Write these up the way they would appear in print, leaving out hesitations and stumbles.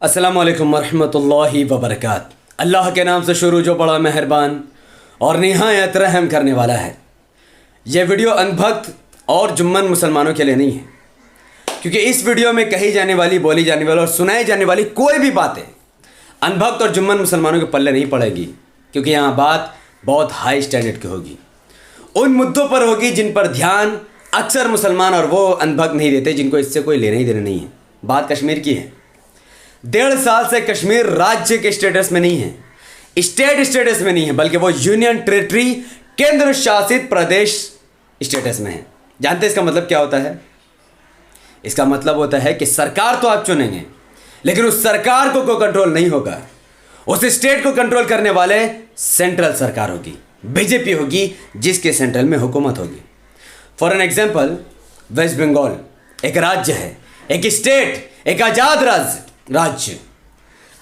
अस्सलाम वालेकुम वरहमतुल्लाहि वबरकात। अल्लाह के नाम से शुरू जो बड़ा मेहरबान और निहायत रहम करने वाला है। यह वीडियो अनभक्त और जुम्मन मुसलमानों के लिए नहीं है, क्योंकि इस वीडियो में कही जाने वाली, बोली जाने वाली और सुनाई जाने वाली कोई भी बातें अनभक्त और जुम्मन मुसलमानों के पल्ले नहीं पड़ेगी, क्योंकि यहाँ बात बहुत हाई स्टैंडर्ड की होगी। उन मुद्दों पर होगी जिन पर ध्यान अक्सर मुसलमान और वो अनभक्त नहीं देते, जिनको इससे कोई लेना ही देना नहीं है। बात कश्मीर की है। 1.5 साल से कश्मीर राज्य के स्टेटस में नहीं है, स्टेट स्टेटस में नहीं है, बल्कि वो यूनियन टेरिटरी, केंद्र शासित प्रदेश स्टेटस में है। जानते हैं इसका मतलब क्या होता है? इसका मतलब होता है कि सरकार तो आप चुनेंगे, लेकिन उस सरकार को कंट्रोल नहीं होगा। उस स्टेट को कंट्रोल करने वाले सेंट्रल सरकार होगी, बीजेपी होगी, जिसके सेंट्रल में हुकूमत होगी। For an example, West Bengal एक राज्य है, एक स्टेट, एक आजाद राज्य।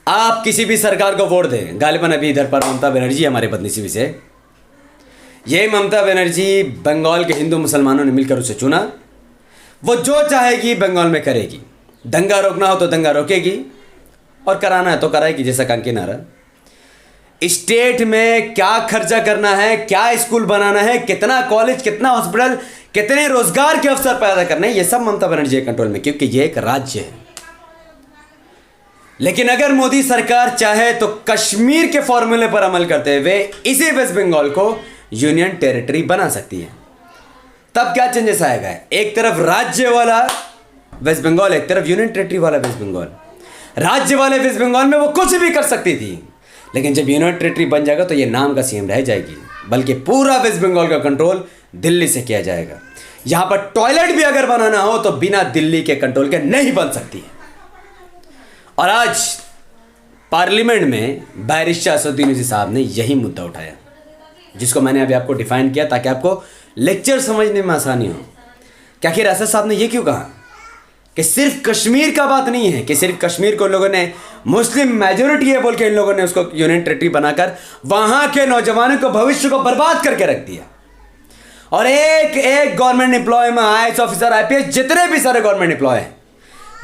आप किसी भी सरकार को वोट दें, गालिबन अभी इधर पर ममता बनर्जी हमारे बदनसीबी से, ये ममता बनर्जी बंगाल के हिंदू मुसलमानों ने मिलकर उसे चुना। वो जो चाहेगी बंगाल में करेगी। दंगा रोकना हो तो दंगा रोकेगी, और कराना है तो कराएगी, जैसा कांकी नारा। स्टेट में क्या खर्चा करना है, क्या स्कूल बनाना है, कितना कॉलेज, कितना हॉस्पिटल, कितने रोजगार के अवसर पैदा करने हैं, ये सब ममता बनर्जी के कंट्रोल में, क्योंकि ये एक राज्य है। लेकिन अगर मोदी सरकार चाहे तो कश्मीर के फॉर्मूले पर अमल करते हुए इसी वेस्ट बंगाल को यूनियन टेरिटरी बना सकती है। तब क्या चेंजेस आएगा? एक तरफ राज्य वाला वेस्ट बंगाल, एक तरफ यूनियन टेरिटरी वाला वेस्ट बंगाल। राज्य वाले वेस्ट बंगाल में वो कुछ भी कर सकती थी, लेकिन जब यूनियन टेरिटरी बन जाएगा तो ये नाम का सीएम रह जाएगी, बल्कि पूरा वेस्ट बंगाल का कंट्रोल दिल्ली से किया जाएगा। यहां पर टॉयलेट भी अगर बनाना हो तो बिना दिल्ली के कंट्रोल के नहीं बन सकती है। और आज पार्लियामेंट में बैरिस्टर असदुद्दीन ओवैसी साहब ने यही मुद्दा उठाया, जिसको मैंने अभी आपको डिफाइन किया ताकि आपको लेक्चर समझने में आसानी हो कि आखिर असद साहब ने ये क्यों कहा कि सिर्फ कश्मीर का बात नहीं है, कि सिर्फ कश्मीर को लोगों ने मुस्लिम मेजोरिटी है बोल के इन लोगों ने उसको यूनियन टेरिटरी बनाकर वहां के नौजवानों को, भविष्य को बर्बाद करके रख दिया। और एक एक गवर्नमेंट एम्प्लॉय में IAS ऑफिसर, IPS, जितने भी सारे गवर्नमेंट एम्प्लॉय हैं,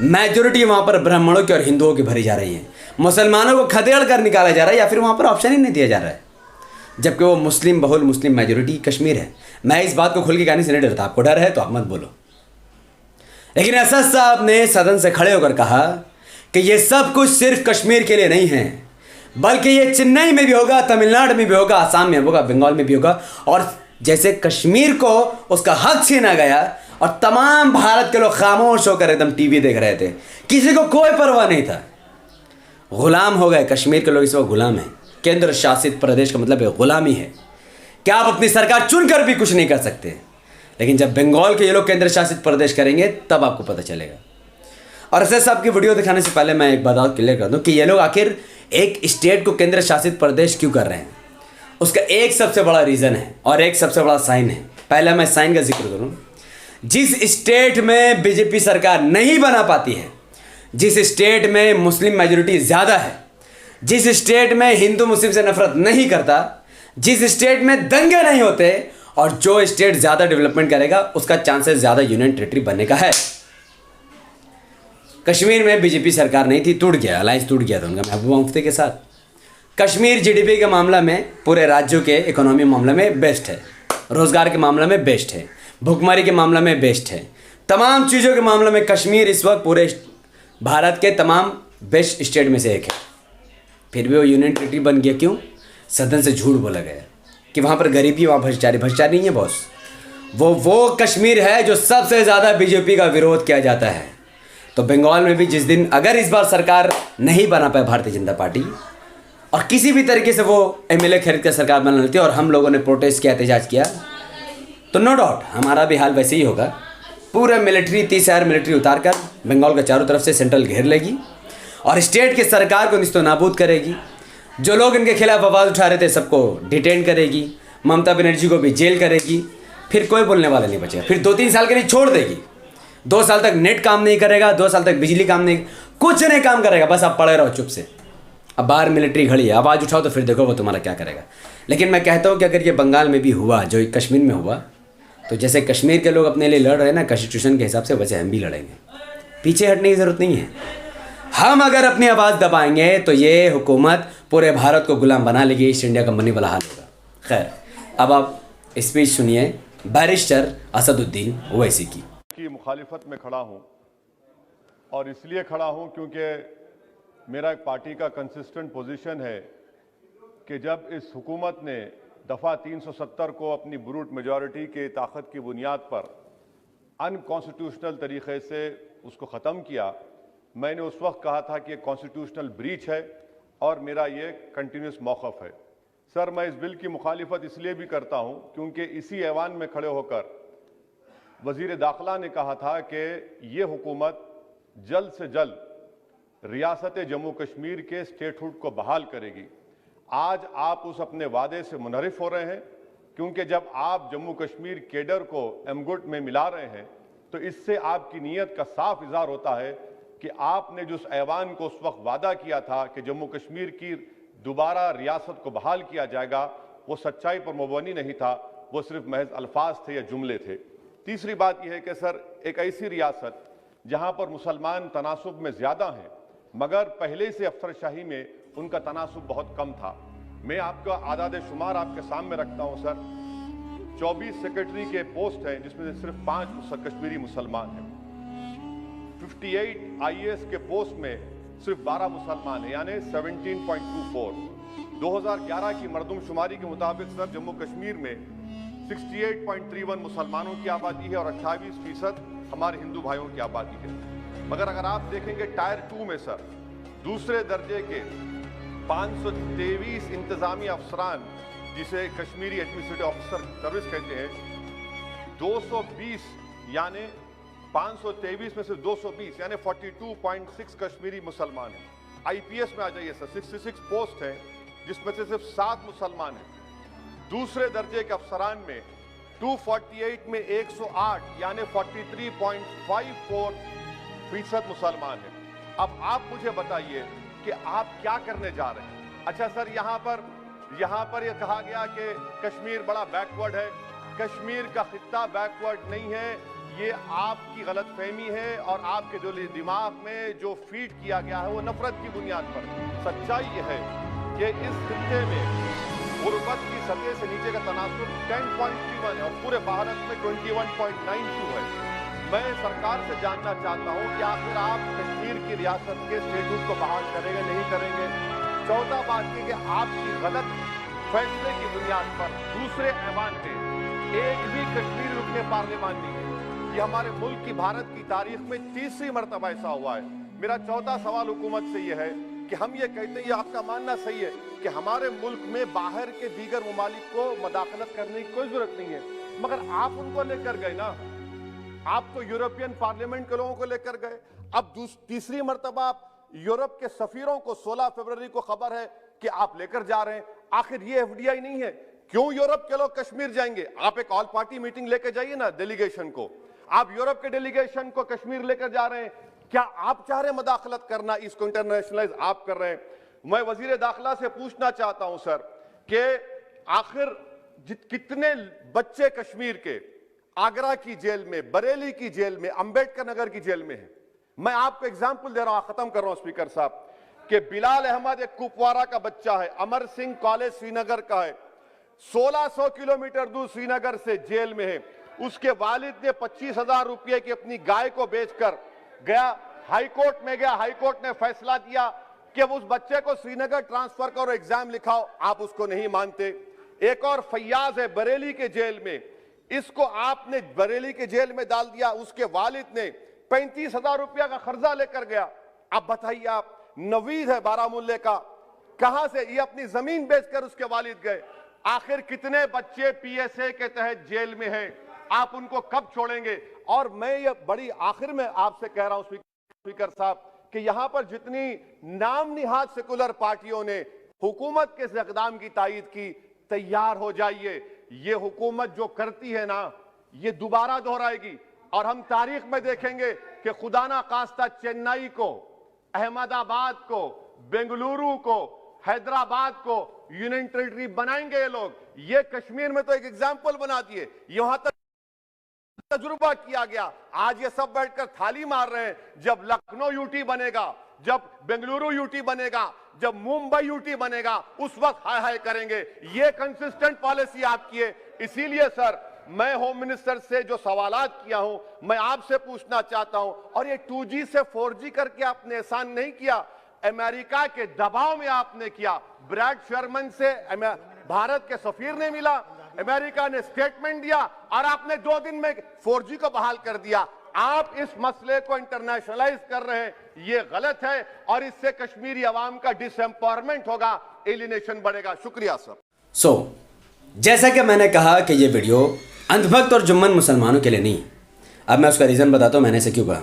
मेजोरिटी वहां पर ब्राह्मणों की और हिंदुओं की भरी जा रही है। मुसलमानों को खदेड़ कर निकाला जा रहा है, या फिर वहां पर ऑप्शन ही नहीं दिया जा रहा है, जबकि वो मुस्लिम बहुल, मुस्लिम मेजोरिटी कश्मीर है। मैं इस बात को खुल के कहने से नहीं डरता, आपको डर है तो आप मत बोलो। लेकिन असद साहब ने सदन से खड़े होकर कहा कि ये सब कुछ सिर्फ कश्मीर के लिए नहीं है, बल्कि ये चेन्नई में भी होगा, तमिलनाडु में भी होगा, आसाम में होगा, बंगाल में भी होगा। और जैसे कश्मीर को उसका हक छीना गया और तमाम भारत के लोग खामोश होकर एकदम टीवी देख रहे थे, किसी को कोई परवाह नहीं था, गुलाम हो गए। कश्मीर के लोग इस वक्त गुलाम हैं। केंद्र शासित प्रदेश का मतलब है गुलामी है, कि आप अपनी सरकार चुनकर भी कुछ नहीं कर सकते। लेकिन जब बंगाल के ये लोग केंद्र शासित प्रदेश करेंगे तब आपको पता चलेगा। और असद साहब की वीडियो दिखाने से पहले मैं एक बात और क्लियर कर दूं कि ये लोग आखिर एक स्टेट को केंद्र शासित प्रदेश क्यों कर रहे हैं। उसका एक सबसे बड़ा रीज़न है और एक सबसे बड़ा साइन है। पहले मैं साइन का जिक्र करूँ। जिस स्टेट में बीजेपी सरकार नहीं बना पाती है, जिस स्टेट में मुस्लिम मेजोरिटी ज़्यादा है, जिस स्टेट में हिंदू मुस्लिम से नफरत नहीं करता, जिस स्टेट में दंगे नहीं होते, और जो स्टेट ज़्यादा डेवलपमेंट करेगा उसका चांसेस ज़्यादा यूनियन टेरिटरी बनने का है। कश्मीर में बीजेपी सरकार नहीं थी, टूट गया, अलायंस टूट गया था उनका महबूबा मुफ्ती के साथ। कश्मीर GDP के मामला में पूरे राज्यों के इकोनॉमी मामले में बेस्ट है, रोज़गार के मामले में बेस्ट है, भुखमरी के मामले में बेस्ट है, तमाम चीज़ों के मामले में कश्मीर इस वक्त पूरे भारत के तमाम बेस्ट स्टेट में से एक है। फिर भी वो यूनियन टेरिटरी बन गया। क्यों? सदन से झूठ बोला गया कि वहाँ पर गरीबी, वहाँ भ्रष्टाचारी नहीं है बॉस। वो कश्मीर है जो सबसे ज़्यादा बीजेपी का विरोध किया जाता है। तो बंगाल में भी जिस दिन अगर इस बार सरकार नहीं बना पाए भारतीय जनता पार्टी, और किसी भी तरीके से वो MLA खरीद कर सरकार बना लेती है और हम लोगों ने प्रोटेस्ट किया, एहतजाज किया, तो नो डाउट हमारा भी हाल वैसे ही होगा। पूरा मिलिट्री, 30,000 मिलिट्री उतार कर बंगाल के चारों तरफ से सेंट्रल घेर लेगी और स्टेट की सरकार को निस्तो नाबूद करेगी। जो लोग इनके खिलाफ आवाज़ उठा रहे थे सबको डिटेन करेगी, ममता बनर्जी को भी जेल करेगी। फिर कोई बोलने वाला नहीं बचेगा। फिर 2-3 साल के लिए छोड़ देगी। 2 साल तक नेट काम नहीं करेगा, 2 साल तक बिजली काम नहीं, कुछ नहीं काम करेगा, बस आप पड़े रहो चुप से। अब बाहर मिलिट्री खड़ी है, आवाज़ उठाओ तो फिर देखो वो तुम्हारा क्या करेगा। लेकिन मैं कहता हूँ कि अगर ये बंगाल में भी हुआ जो कश्मीर में हुआ, तो जैसे कश्मीर के लोग अपने लिए लड़ रहे हैं ना कॉन्स्टिट्यूशन के हिसाब से, वैसे हम भी लड़ेंगे। पीछे हटने की ज़रूरत नहीं है। हम अगर अपनी आवाज़ दबाएंगे तो ये हुकूमत पूरे भारत को गुलाम बना लेगी, ईस्ट इंडिया कंपनी वाला हाल होगा। खैर, अब आप स्पीच सुनिए बैरिस्टर असदुद्दीन ओवैसी की मुखालिफत में खड़ा हूं और इसलिए खड़ा हूं क्योंकि मेरा एक पार्टी का कंसिस्टेंट पोजीशन है कि जब इस हुकूमत ने दफ़ा 370 को अपनी ब्रूट मेजॉरिटी के ताकत की बुनियाद पर अनकॉन्स्टिट्यूशनल तरीके से उसको ख़त्म किया, मैंने उस वक्त कहा था कि कॉन्स्टिट्यूशनल ब्रीच है और मेरा ये कंटिन्यूस मौक़िफ़ है। सर, मैं इस बिल की मुखालिफत इसलिए भी करता हूं क्योंकि इसी ऐवान में खड़े होकर वज़ीर दाखिला ने कहा था कि ये हुकूमत जल्द से जल्द रियासत जम्मू कश्मीर के स्टेटहुड को बहाल करेगी। आज आप उस अपने वादे से मुनहरिफ हो रहे हैं क्योंकि जब आप जम्मू कश्मीर केडर को एमगुट में मिला रहे हैं तो इससे आपकी नीयत का साफ इज़हार होता है कि आपने जो उस ऐवान को उस वक्त वादा किया था कि जम्मू कश्मीर की दोबारा रियासत को बहाल किया जाएगा, वो सच्चाई पर मबनी नहीं था, वो सिर्फ महज अल्फाज थे या जुमले थे। तीसरी बात यह है कि सर, एक ऐसी रियासत जहां पर मुसलमान तनासुब में ज़्यादा हैं मगर पहले से अफसरशाही में उनका तनासुब बहुत कम था। मैं आपका आदाद शुमार आपके सामने रखता हूं सर। 24 सेक्रेटरी के पोस्ट हैं जिसमें से सिर्फ 5 कश्मीरी मुसलमान हैं। 58 IAS के पोस्ट में सिर्फ 12 मुसलमान हैं, यानी 17.24। 2011 की मरदमशुमारी के मुताबिक सर जम्मू कश्मीर में 68.31 मुसलमानों की आबादी है और 28% हमारे हिंदू भाइयों की आबादी है। मगर अगर आप देखेंगे टायर 2 में सर दूसरे दर्जे के 523 इंतजामी अफसरान, जिसे कश्मीरी एडमिनिस्ट्रेटिव ऑफिसर सर्विस कहते हैं, 220 यानी 523 में से 220 यानी 42.6 कश्मीरी मुसलमान हैं। IPS में आ जाइए सर, 66 पोस्ट हैं जिसमें से सिर्फ 7 मुसलमान हैं। दूसरे दर्जे के अफसरान में 248 में 108 यानी 43.54% मुसलमान हैं। अब आप मुझे बताइए कि आप क्या करने जा रहे हैं। अच्छा सर, यहाँ पर यह कहा गया कि कश्मीर बड़ा बैकवर्ड है। कश्मीर का खित्ता बैकवर्ड नहीं है, ये आपकी गलतफहमी है और आपके जो दिमाग में जो फीड किया गया है वो नफरत की बुनियाद पर। सच्चाई यह है कि इस खित्ते में गुर्बत की सतह से नीचे का तनासुब 10.31 है और पूरे भारत में 21.92 है। मैं सरकार से जानना चाहता हूं कि आखिर आप कश्मीर की रियासत के स्टेटहुड को बहाल करेंगे नहीं करेंगे। चौथा बात यह कि आपकी गलत फैसले की बुनियाद पर दूसरे ऐवान में एक भी कश्मीरी रुकने पार्लियामान नहीं है। ये हमारे मुल्क की, भारत की तारीख में तीसरी मरतबा ऐसा हुआ है। मेरा चौथा सवाल हुकूमत से यह है कि हम ये कहते हैं, ये आपका मानना सही है कि हमारे मुल्क में बाहर के दीगर ममालिक को मदाखलत करने की कोई जरूरत नहीं है, मगर आप उनको लेकर गए ना, आप तो यूरोपियन पार्लियामेंट के लोगों को लेकर गए। अब तीसरी मरतबा आप यूरोप के सफीरों को 16 फरवरी को खबर है कि आप लेकर जा रहे हैं। आखिर ये FDI नहीं है, क्यों यूरोप के लोग कश्मीर जाएंगे? आप एक ऑल पार्टी मीटिंग लेकर जाइए ना डेलीगेशन को। आप यूरोप के डेलीगेशन को कश्मीर लेकर जा रहे हैं, क्या आप चाह रहे हैं मदाखलत करना? इसको इंटरनेशनलाइज आप कर रहे हैं। मैं वजीर दाखिला से पूछना चाहता हूं सर कि आखिर कितने बच्चे कश्मीर के आगरा की जेल में, बरेली की जेल में, अंबेडकर नगर की जेल में हैं? मैं आपको एग्जाम्पल दे रहा हूं, खत्म कर रहा हूं स्पीकर साहब, कि बिलाल अहमद एक कुपवारा का बच्चा है, अमर सिंह कॉलेज श्रीनगर का है, 1600 किलोमीटर दूर श्रीनगर से जेल में है। उसके वालिद ने 25,000 रुपये की अपनी गाय को बेचकर गया, हाईकोर्ट में गया, हाईकोर्ट ने फैसला दिया कि उस बच्चे को श्रीनगर ट्रांसफर करो, एग्जाम लिखाओ, आप उसको नहीं मानते। एक और फैयाज है बरेली के जेल में, इसको आपने बरेली के जेल में डाल दिया। उसके वालिद ने 35,000 रुपया का कर्जा लेकर गया। अब बताइए आप, नवीद है बारामुल्ले का, कहां से ये अपनी जमीन बेचकर उसके वालिद गए। आखिर कितने बच्चे PSA के तहत जेल में हैं? आप उनको कब छोड़ेंगे? और मैं ये बड़ी आखिर में आपसे कह रहा हूं स्पीकर साहब कि यहां पर जितनी नाम निहाद सेकुलर पार्टियों ने हुकूमत के इस इक़दाम की तायीद की, तैयार हो जाइए। ये हुकूमत जो करती है ना, ये दोबारा दोहराएगी और हम तारीख में देखेंगे कि खुदा ना खास्ता चेन्नई को, अहमदाबाद को, बेंगलुरु को, हैदराबाद को यूनियन टेरिटरी बनाएंगे ये लोग। ये कश्मीर में तो एक एग्जाम्पल बना दिए, यहां तक तजुर्बा किया गया। आज ये सब बैठकर थाली मार रहे हैं। जब लखनऊ यूटी बनेगा, जब बेंगलुरु यूटी बनेगा, जब मुंबई यूटी बनेगा, उस वक्त हाय हाय करेंगे। ये कंसिस्टेंट पॉलिसी आपकी है। इसीलिए सर, मैं होम मिनिस्टर से जो सवालात किया हूं, मैं आपसे पूछना चाहता हूं। और ये 2G से 4G करके आपने एहसान नहीं किया, अमेरिका के दबाव में आपने किया। ब्रैड शर्मन से भारत के सफीर ने मिला, अमेरिका ने स्टेटमेंट दिया और आपने 2 दिन में 4G को बहाल कर दिया। आप इस मसले को इंटरनेशनलाइज कर रहे हैं, ये गलत है और इससे कश्मीरी अवाम का डिसएम्पावरमेंट होगा, एलिनेशन बढ़ेगा। शुक्रिया सर। जैसा कि मैंने कहा कि ये वीडियो अंधभक्त और जुम्मन मुसलमानों के लिए नहीं। अब मैं उसका रीज़न बताता हूँ मैंने ऐसे क्यों कहा।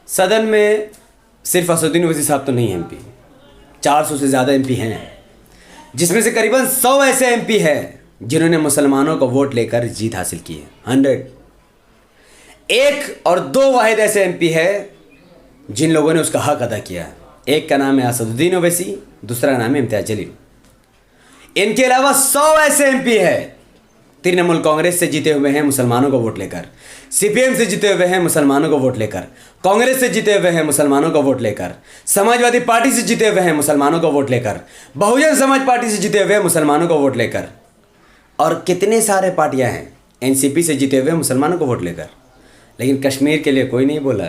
सदन में सिर्फ असदुद्दीन ओवैसी साहब तो नहीं है MP, 400 से ज़्यादा MP हैं, जिसमें से करीबन 100 ऐसे MP हैं जिन्होंने मुसलमानों को वोट लेकर जीत हासिल की है। 100। 1 और 2 वाहिद ऐसे MP है जिन लोगों ने उसका हक अदा किया। एक का नाम है असदुद्दीन ओवैसी, दूसरा का नाम है इम्तियाज जलील। इनके अलावा 100 ऐसे MP है तृणमूल कांग्रेस से जीते हुए हैं मुसलमानों को वोट लेकर, CPM से जीते हुए हैं मुसलमानों को वोट लेकर, कांग्रेस से जीते हुए हैं मुसलमानों को वोट लेकर, समाजवादी पार्टी से जीते हुए हैं मुसलमानों को वोट लेकर, बहुजन समाज पार्टी से जीते हुए हैं मुसलमानों को वोट लेकर, और कितने सारे पार्टियां हैं NCP से जीते हुए मुसलमानों को वोट लेकर। लेकिन कश्मीर के लिए कोई नहीं बोला,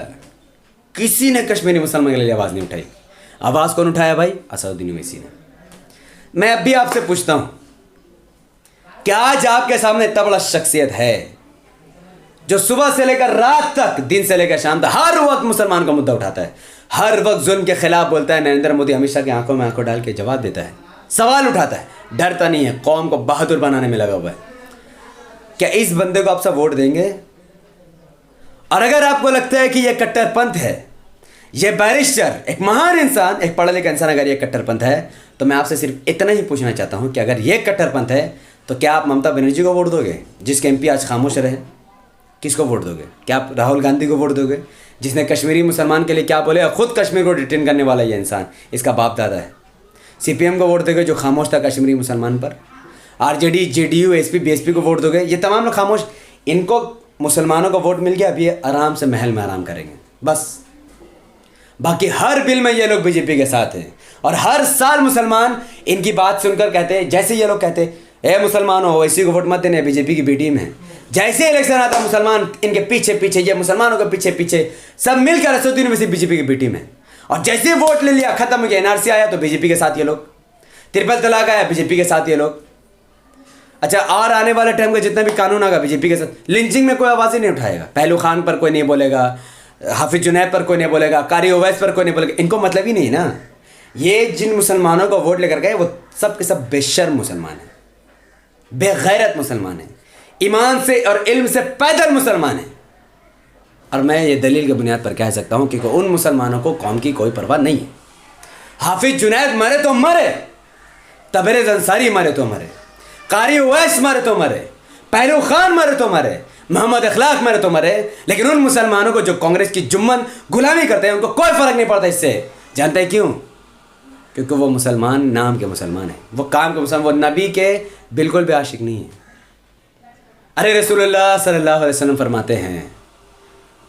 किसी ने कश्मीरी मुसलमान के लिए आवाज़ नहीं उठाई। आवाज़ कौन उठाया भाई? असदुद्दीन ओवैसी ने। मैं अब भी आपसे पूछता हूं, क्या आज आपके सामने इतना बड़ा शख्सियत है जो सुबह से लेकर रात तक, दिन से लेकर शाम तक हर वक्त मुसलमान का मुद्दा उठाता है, हर वक्त जुल्म के खिलाफ बोलता है, नरेंद्र मोदी अमित शाह की आंखों में आंखों डाल के जवाब देता है, सवाल उठाता है, डरता नहीं है, कौम को बहादुर बनाने में लगा हुआ है। क्या इस बंदे को आप सब वोट देंगे? और अगर आपको लगता है कि यह कट्टरपंथ है, यह बैरिस्टर, एक महान इंसान, एक पढ़ा लिखा इंसान, अगर यह कट्टरपंथ है, तो मैं आपसे सिर्फ इतना ही पूछना चाहता हूं कि अगर यह कट्टरपंथ है तो क्या आप ममता बनर्जी को वोट दोगे, जिसके MP आज खामोश रहे? किसको वोट दोगे? क्या आप राहुल गांधी को वोट दोगे, जिसने कश्मीरी मुसलमान के लिए क्या बोले और खुद कश्मीर को डिटेन करने वाला ये इंसान, इसका बाप दादा है? CPM को वोट दोगे जो खामोश था कश्मीरी मुसलमान पर? RJD, JDU, SP, BSP को वोट दोगे? ये तमाम लोग खामोश। इनको मुसलमानों को वोट मिल गया, अब ये आराम से महल में आराम करेंगे बस। बाकी हर बिल में ये लोग BJP के साथ हैं और हर साल मुसलमान इनकी बात सुनकर कहते हैं, जैसे ये लोग कहते हैं ए मुसलमानों ओवैसी को वोट मत देने, BJP की B टीम है, जैसे इलेक्शन आता मुसलमान इनके पीछे पीछे, ये मुसलमानों के पीछे पीछे सब मिलकर असदुद्दीन ओवैसी BJP की B टीम है। और जैसे वोट ले लिया, खत्म हो गया, NRC आया तो BJP के साथ ये लोग, ट्रिपल तलाक आया BJP के साथ ये लोग। अच्छा, और आने वाले टाइम का जितना भी कानून आएगा BJP के साथ। लिंचिंग में कोई आवाज़ ही नहीं उठाएगा, पहलू खान पर कोई नहीं बोलेगा, हाफिज जुनैद पर कोई नहीं बोलेगा, कारी ओवैस पर कोई नहीं बोलेगा। इनको मतलब ही नहीं ना। ये जिन मुसलमानों को वोट लेकर गए वो सब के सब बेशर्म मुसलमान हैं, बेगैरत मुसलमान हैं, ईमान से और इल्म से पैदल मुसलमान हैं। और मैं ये दलील की बुनियाद पर कह सकता हूँ कि उन मुसलमानों को कौम की कोई परवाह नहीं है। हाफिज जुनैद मरे तो मरे, तबरेज़ अंसारी मरे तो मरे, कारी ओवैस मरे तो मरे, पहलू खान मरे तो मरे, मोहम्मद अखलाक मरे तो मरे, लेकिन उन मुसलमानों को जो कांग्रेस की जुम्मन गुलामी करते हैं उनको कोई फ़र्क नहीं पड़ता इससे। जानते हैं क्यों? क्योंकि वो मुसलमान नाम के मुसलमान हैं, वो काम के मुसलमान, वो नबी के बिल्कुल भी आशिक नहीं है। अरे रसूलुल्लाह सल्लल्लाहु अलैहि वसल्लम फरमाते हैं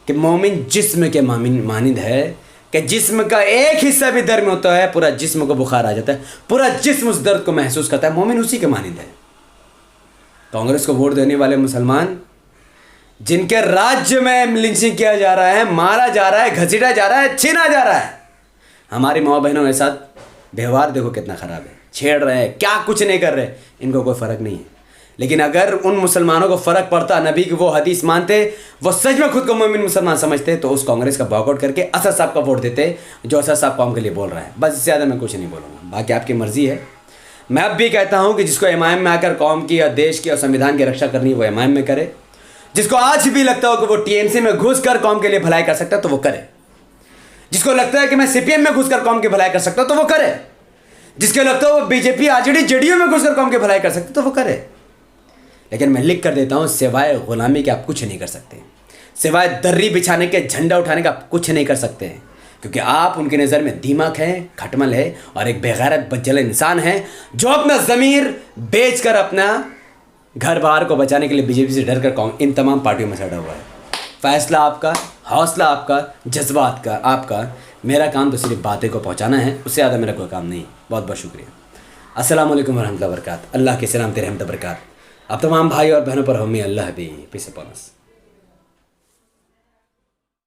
कि मोमिन जिस्म के मानिंद है, कि जिस्म का एक हिस्सा भी दर्द में होता है पूरा जिस्म को बुखार आ जाता है, पूरा जिस्म उस दर्द को महसूस करता है। मोमिन उसी के मानिंद है। कांग्रेस को वोट देने वाले मुसलमान जिनके राज्य में लिंचिंग किया जा रहा है, मारा जा रहा है, घसीटा जा रहा है, छीना जा रहा है, हमारी माँ बहनों के साथ व्यवहार देखो कितना ख़राब है, छेड़ रहे हैं, क्या कुछ नहीं कर रहे, इनको कोई फ़र्क नहीं है। लेकिन अगर उन मुसलमानों को फ़र्क पड़ता, नबी की वो हदीस मानते, वो सच में खुद को मोमिन मुसलमान समझते, तो उस कांग्रेस का बॉयकॉट करके असद साहब का वोट देते, जो असद साहब कौम के लिए बोल रहा है। बस इससे ज़्यादा मैं कुछ नहीं बोलूँगा, बाकी आपकी मर्ज़ी है। मैं अब भी कहता हूँ कि जिसको इमाम में आकर कौम की और देश की और संविधान की रक्षा करनी है वो इमाम में करे। जिसको आज भी लगता हो कि वो TMC में घुस कर कौम के लिए भलाई कर सकता है तो वो करे। जिसको लगता है कि मैं CPM में घुस कर कौम की भलाई कर सकता हूँ तो वो करे। जिसको लगता है वो BJP RJD JDU में घुसकर कौम की भलाई कर सकते तो वो करे। लेकिन मैं लिख कर देता हूँ, सिवाय गुलामी के आप कुछ नहीं कर सकते, सिवाय दर्री बिछाने के, झंडा उठाने का आप कुछ नहीं कर सकते हैं, क्योंकि आप उनकी नज़र में दीमक हैं, खटमल है और एक बेगैरत बदजल इंसान है जो अपना ज़मीर बेच कर अपना घर बार को बचाने के लिए BJP से डर कर इन तमाम पार्टियों में सड़ा हुआ है। फैसला आपका, हौसला आपका, जज्बात का आपका। मेरा काम तो सिर्फ बातें को पहुंचाना है, उससे ज़्यादा मेरा कोई काम नहीं। बहुत बहुत शुक्रिया। अस्सलाम वालेकुम वरहमतुल्लाहि वबरकातुहू। अल्लाह के सलाम तेरे रहमत बरकात आप तमाम भाई और बहनों पर हमें अल्लाह भी पीस अपॉन अस।